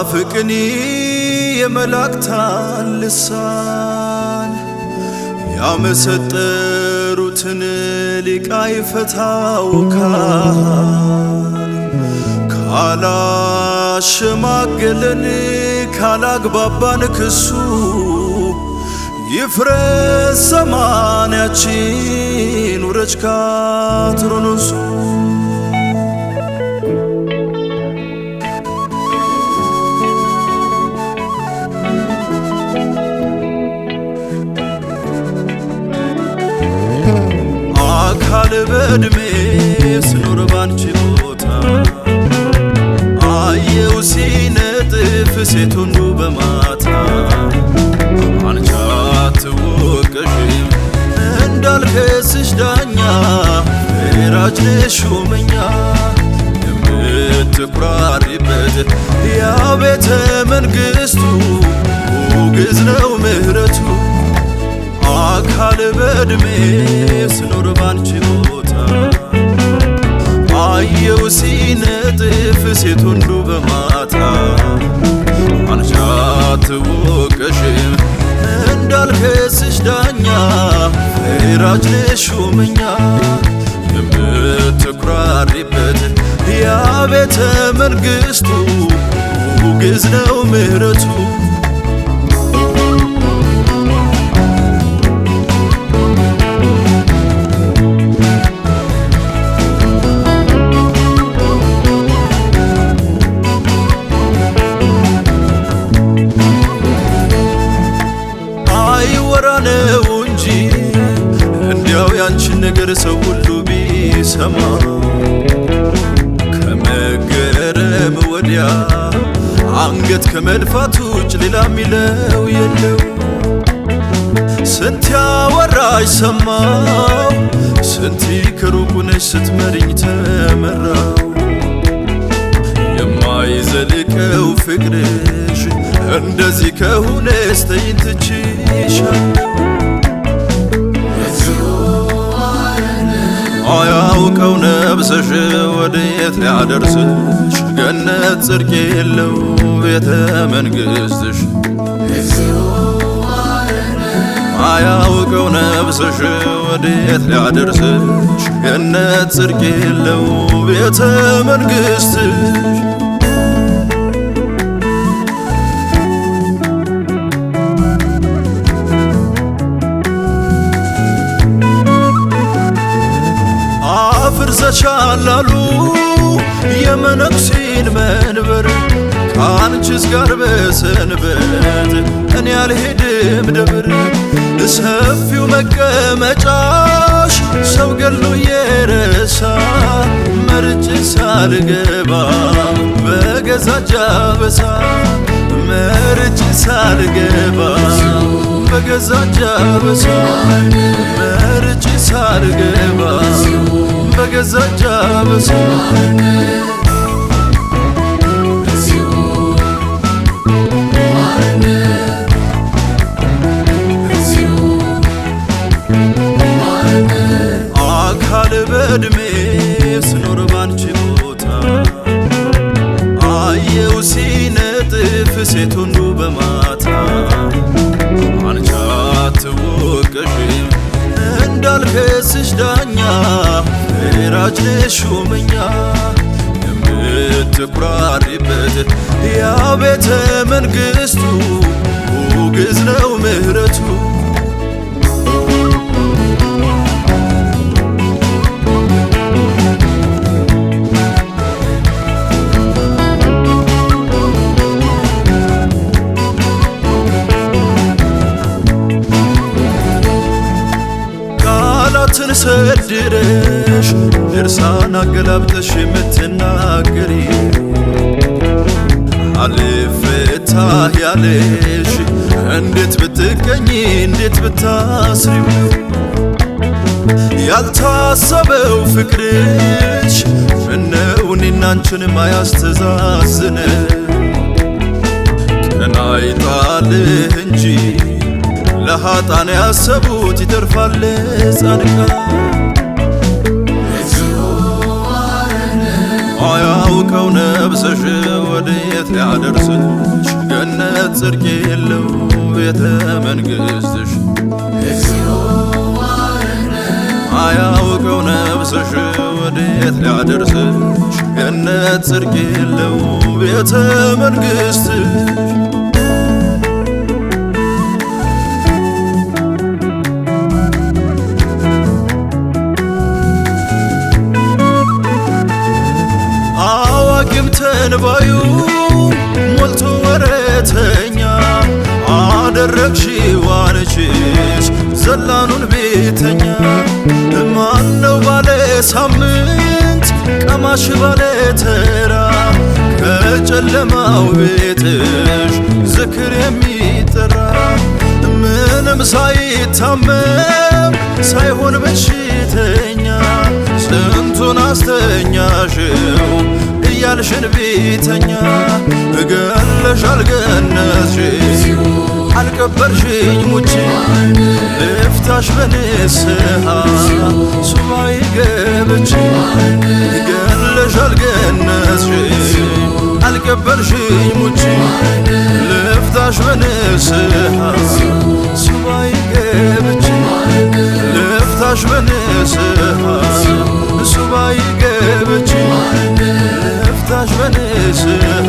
ፍቅኒ የመላእክታን ልሳን ያመሰጠሩትን ሊቃ ይፈታውካል። ካላሸማገለን ካላግባባን ክሱ ይፍረስ ሰማንያችን ውረጅ ካትሮኖሱ። አካል በዕድሜ ስኖር ባንቺ ቦታ አየው ሲነጥፍ ሴት ሁሉ በማታ አንቺ አትወቀሽም እንዳልከስሽ ዳኛ ፈራጅ ነሽ ሹመኛ የምትኩራሪበት ያ ቤተ መንግሥቱ ውግዝ ነው ምሕረቱ። አካል በዕድሜ ስኖር ባንቺ ቦታ አየው ሲነጥፍ ሴት ሁሉ በማታ አንቺ አትወቀሽም እንዳልከስሽ ዳኛ ፈራጅ ነሽ ሹመኛ የምትኩራሪበት ያ ቤተ መንግሥቱ ውግዝ ነው ምሕረቱ። ነው እንጂ እንዲያው ያንቺን ነገር ሰው ሁሉ ቢሰማ ከመገረም ወዲያ አንገት ከመድፋት ውጭ ሌላ ሚለው የለው። ስንት ያወራሽ ሰማው ስንት ከሩቁ ነሽ ስትመሪኝ ተመራው። የማይዘልቀው ፍቅርሽ እንደዚህ ከሆነ ስተይን ትችሻለሁ። አያውቀው ነብስሽ ወዴት ሊያደርስሽ ገነት ጽድቅ የለው ቤተ መንግሥትሽ። አያውቀው ነብስሽ ወዴት ሊያደርስሽ ገነት ጽድቅ የለው ቤተ መንግሥትሽ። አፍርሰሻላሉ የመነኩሴን መንበር ከአንቺስ ጋር በሰንበት እኔ አልሄድም ደብር። ሰፊው መቀመጫሽ ሰው ገሎ የረሳ መርጬ ሳልገባ በገዛ እጄ አበሳ መርጬ ሳልገባ በገዛ እጄ አበሳ መርጬ ሳልገባ በገዛ እጄ አበሳ። አካል በዕድሜ ስኖር ባንቺ ቦታ አየው ሲነጥፍ ሴት ሁሉ በማታ አንቺ አትወቀሽም እንዳልከስሽ ዳኛ ፈራጅ ነሽ ሹመኛ የምትኩራሪበት ያ ቤተ መንግሥቱ ውግዝ ነው ምሕረቱ። ቃላትን ሰድረሽ ድርሳን አገላብጠሽ የምትናገሪ አልፈታ ያለሽ እንዴት ብትገኝ እንዴት ብታስሪው ያልታሰበው ፍቅርሽ ምነው እኔና አንቺን ማያስተዛዝነ ቀና ይጣልህ እንጂ ለኃጥአን ያሰቡት ይተርፋል ጻድቃን። አያውቀው ነብስሽ ወዴት ሊያደርስሽ ገነት ጽድቅ የለው ቤተ መንግሥትሽ አያውቀው ነብስሽ ወዴት ሊያደርስሽ ገነት ጽድቅ የለው ቤተ መንግሥትሽ ተንባዩ ሞልቶ ወረተኛ አደረግሽው አንቺስ ዘላኑን ቤተኛ ማነው ባለ ሳምንት ቀማሽ ባለ ተራ ከጨለማው ቤትሽ ዝክር የሚጠራ ምንም ሳይታመም ሳይሆን በሽተኛ ስንቱን አስተኛሽው ያልሽን ቤተኛ እገለሻል ገነትሽ አልቀበርሽኝ ሙቼ ልፍታሽ በንስሐ ሱባኤ ገብቼ እገለሻል ገነትሽ አልቀበርሽኝ ሙቼ ልፍታሽ በንስሐ ሱባኤ ገብቼ ልፍታሽ በንስሐ ሱባኤ ገብቼ ልፍታሽ በንስሐ